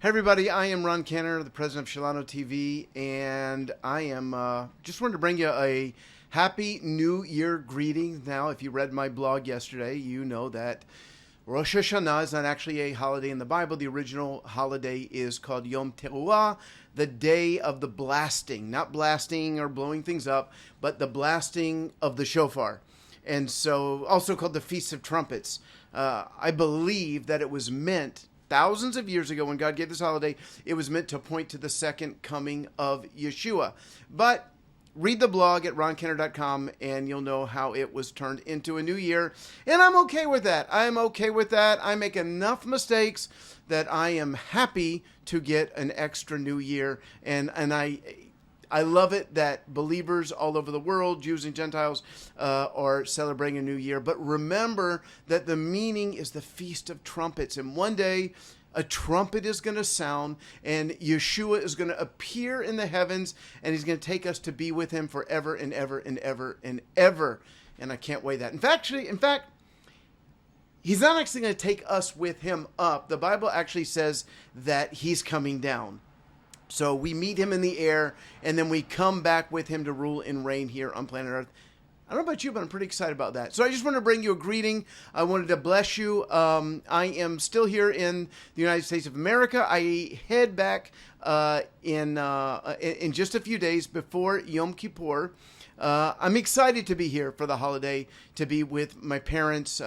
Hey everybody, I am Ron Kenner, the president of Shalom TV, and I am just wanted to bring you a happy New Year greeting. Now, if you read my blog yesterday, you know that Rosh HaShanah is not actually a holiday in the Bible. The original holiday is called Yom Teruah, the day of the blasting. Not blasting or blowing things up, but the blasting of the shofar. And so, also called the Feast of Trumpets. I believe that it was meant thousands of years ago when God gave this holiday, it was meant to point to the second coming of Yeshua. But read the blog at ronkenner.com and you'll know how it was turned into a new year. And I'm okay with that. I'm okay with that. I make enough mistakes that I am happy to get an extra new year. And I love it that believers all over the world, Jews and Gentiles, are celebrating a new year. But remember that the meaning is the Feast of Trumpets. And one day, a trumpet is going to sound, and Yeshua is going to appear in the heavens, and he's going to take us to be with him forever and ever and ever and ever. And I can't wait that. In fact, he's not actually going to take us with him up. The Bible actually says that he's coming down. So we meet him in the air, and then we come back with him to rule and reign here on planet Earth. I don't know about you, but I'm pretty excited about that. So I just wanted to bring you a greeting. I wanted to bless you. I am still here in the United States of America. I head back in just a few days before Yom Kippur. I'm excited to be here for the holiday, to be with my parents.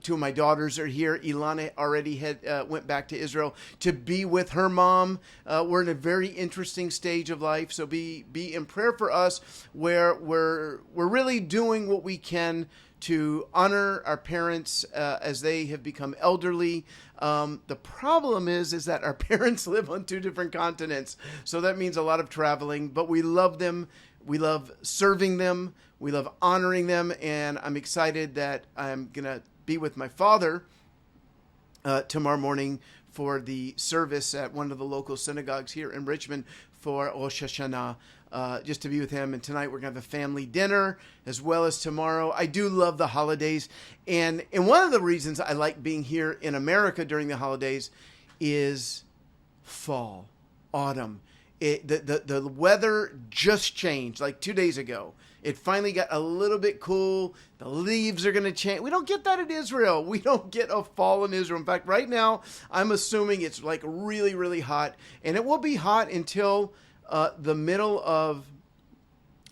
Two of my daughters are here. Ilana already went back to Israel to be with her mom. We're in a very interesting stage of life, so be in prayer for us, where we're really doing what we can to honor our parents as they have become elderly. The problem is that our parents live on two different continents, so that means a lot of traveling. But we love them. We love serving them. We love honoring them, and I'm excited that I'm going to be with my father tomorrow morning for the service at one of the local synagogues here in Richmond for Rosh HaShanah, just to be with him. And tonight we're going to have a family dinner as well as tomorrow. I do love the holidays, and one of the reasons I like being here in America during the holidays is fall, autumn. The weather just changed like 2 days ago. It finally got a little bit cool. The leaves are going to change. We don't get that in Israel. We don't get a fall in Israel. In fact, right now, I'm assuming it's like really, really hot. And it will be hot until the middle of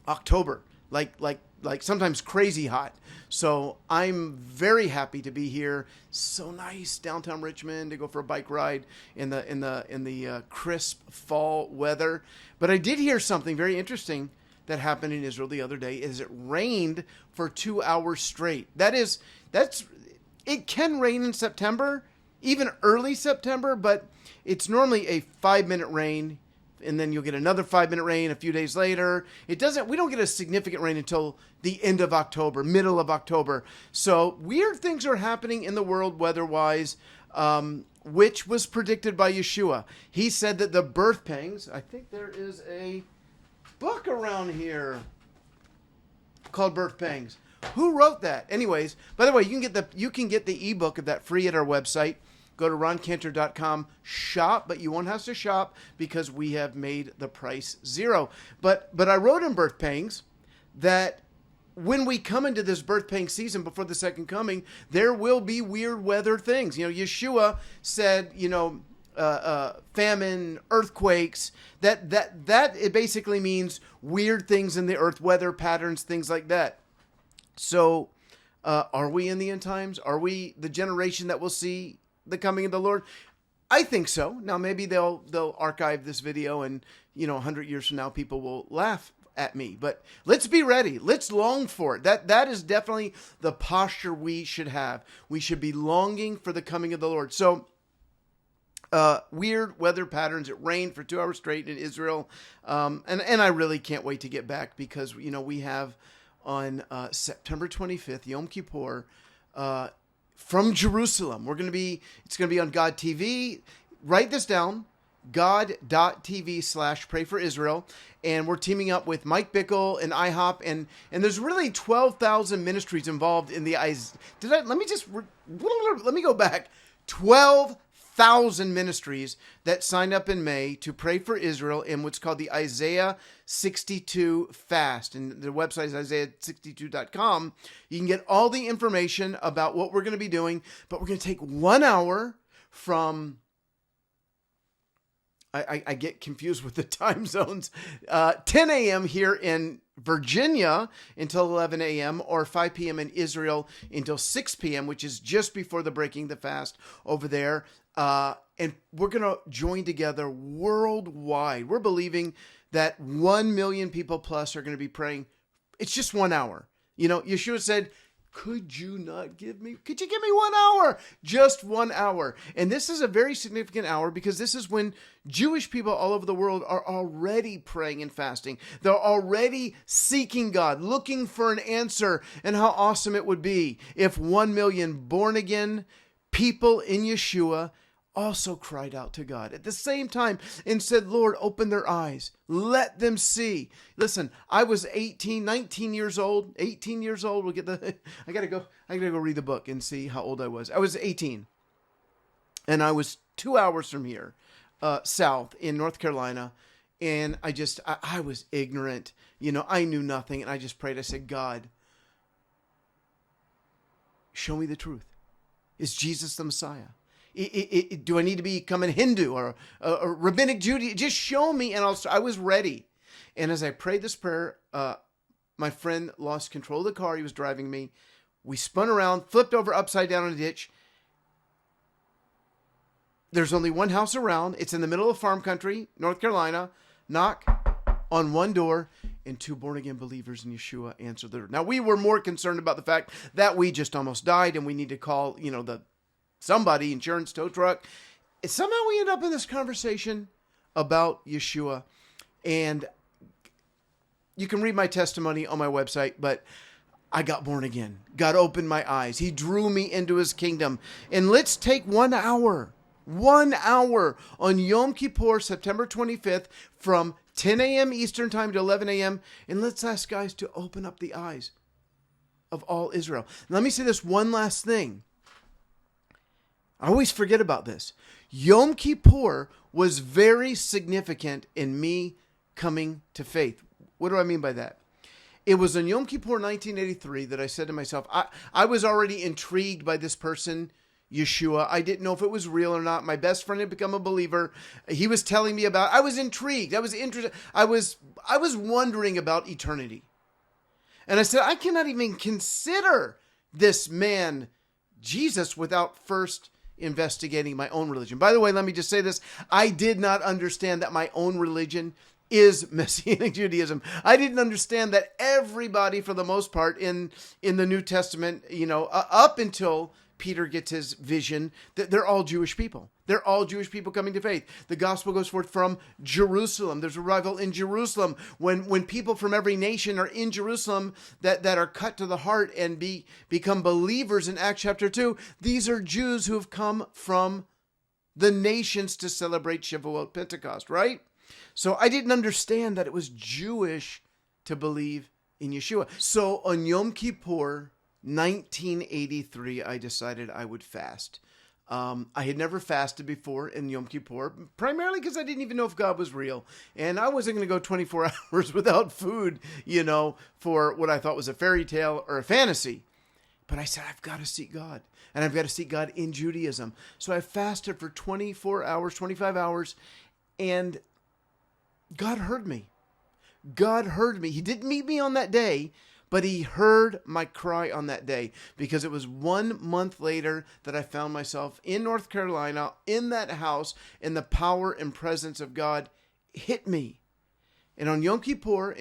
October. Like sometimes crazy hot. So I'm very happy to be here. So nice downtown Richmond to go for a bike ride in the crisp fall weather. But I did hear something very interesting that happened in Israel the other day. Is it rained for 2 hours straight. It can rain in September, even early September, but it's normally a 5-minute rain, and then you'll get another 5-minute rain a few days later. We don't get a significant rain until the end of October, middle of October. So weird things are happening in the world weather-wise, which was predicted by Yeshua. He said that the birth pangs, I think there is a book around here called Birth Pangs. Who wrote that? Anyways, by the way, you can get the ebook of that free at our website. Go to ronkenner.com, shop, but you won't have to shop because we have made the price $0. But I wrote in Birth Pangs that when we come into this birth pang season before the second coming, there will be weird weather things. Yeshua said, famine, earthquakes, that it basically means weird things in the earth, weather patterns, things like that. So are we in the end times? Are we the generation that will see the coming of the Lord? I think so. Now maybe they'll archive this video and 100 years from now people will laugh at me, but let's be ready. Let's long for it. That is definitely the posture we should have. We should be longing for the coming of the Lord. So weird weather patterns. It rained for 2 hours straight in Israel. And I really can't wait to get back because, we have on September 25th, Yom Kippur, from Jerusalem. It's going to be on God TV. Write this down, god.tv/pray for Israel. And we're teaming up with Mike Bickle and IHOP. And there's really 12,000 ministries involved in the let me go back. 12,000 1,000 ministries that signed up in May to pray for Israel in what's called the Isaiah 62 fast. And the website is isaiah62.com. You can get all the information about what we're going to be doing, but we're going to take 1 hour from, I get confused with the time zones, 10 a.m. here in Virginia until 11 a.m. or 5 p.m. in Israel until 6 p.m., which is just before the breaking the fast over there. And we're going to join together worldwide. We're believing that 1 million people plus are going to be praying. It's just 1 hour. You know, Yeshua said, could you give me 1 hour? Just 1 hour. And this is a very significant hour because this is when Jewish people all over the world are already praying and fasting. They're already seeking God, looking for an answer. And how awesome it would be if 1 million born again people in Yeshua also cried out to God at the same time and said, Lord, open their eyes. Let them see. Listen, I was 19 years old. We'll get I gotta go read the book and see how old I was. I was 18. And I was 2 hours from here, south in North Carolina. And I was ignorant. You know, I knew nothing. And I just prayed. I said, God, show me the truth. Is Jesus the Messiah? Do I need to become a Hindu or a rabbinic Judaism? Just show me, and I was ready. And as I prayed this prayer, my friend lost control of the car. He was driving me. We spun around, flipped over upside down in a ditch. There's only one house around. It's in the middle of farm country, North Carolina. Knock on one door, and 2 born-again believers in Yeshua answered the door. Now, we were more concerned about the fact that we just almost died, and we need to call, somebody, insurance, tow truck. And somehow we end up in this conversation about Yeshua. And you can read my testimony on my website, but I got born again. God opened my eyes. He drew me into his kingdom. And let's take 1 hour on Yom Kippur, September 25th, from 10 a.m. Eastern time to 11 a.m. And let's ask guys to open up the eyes of all Israel. Let me say this one last thing. I always forget about this. Yom Kippur was very significant in me coming to faith. What do I mean by that? It was on Yom Kippur 1983 that I said to myself, I was already intrigued by this person, Yeshua. I didn't know if it was real or not. My best friend had become a believer. He was telling me about, I was intrigued. I was interested. I was wondering about eternity. And I said, I cannot even consider this man, Jesus, without first investigating my own religion. By the way, let me just say this. I did not understand that my own religion is Messianic Judaism. I didn't understand that everybody, for the most part, in the New Testament, up until Peter gets his vision, that they're all Jewish people. They're all Jewish people coming to faith. The gospel goes forth from Jerusalem. There's a revival in Jerusalem. When people from every nation are in Jerusalem that are cut to the heart and become believers in Acts chapter 2, these are Jews who have come from the nations to celebrate Shavuot, Pentecost, right? So I didn't understand that it was Jewish to believe in Yeshua. So on Yom Kippur, 1983, I decided I would fast. I had never fasted before in Yom Kippur, primarily because I didn't even know if God was real. And I wasn't going to go 24 hours without food, for what I thought was a fairy tale or a fantasy. But I said, I've got to seek God. And I've got to seek God in Judaism. So I fasted for 24 hours, 25 hours. And God heard me. God heard me. He didn't meet me on that day, but he heard my cry on that day, because it was 1 month later that I found myself in North Carolina, in that house, and the power and presence of God hit me. And on Yom Kippur,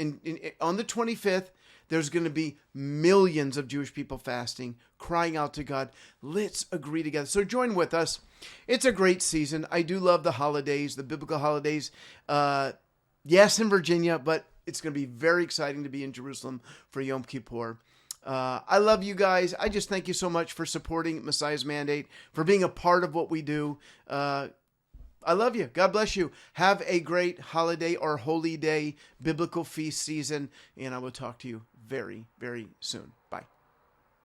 on the 25th, there's going to be millions of Jewish people fasting, crying out to God. Let's agree together. So join with us. It's a great season. I do love the holidays, the biblical holidays. Yes, in Virginia, but it's going to be very exciting to be in Jerusalem for Yom Kippur. I love you guys. I just thank you so much for supporting Messiah's Mandate, for being a part of what we do. I love you. God bless you. Have a great holiday or holy day, biblical feast season, and I will talk to you very, very soon.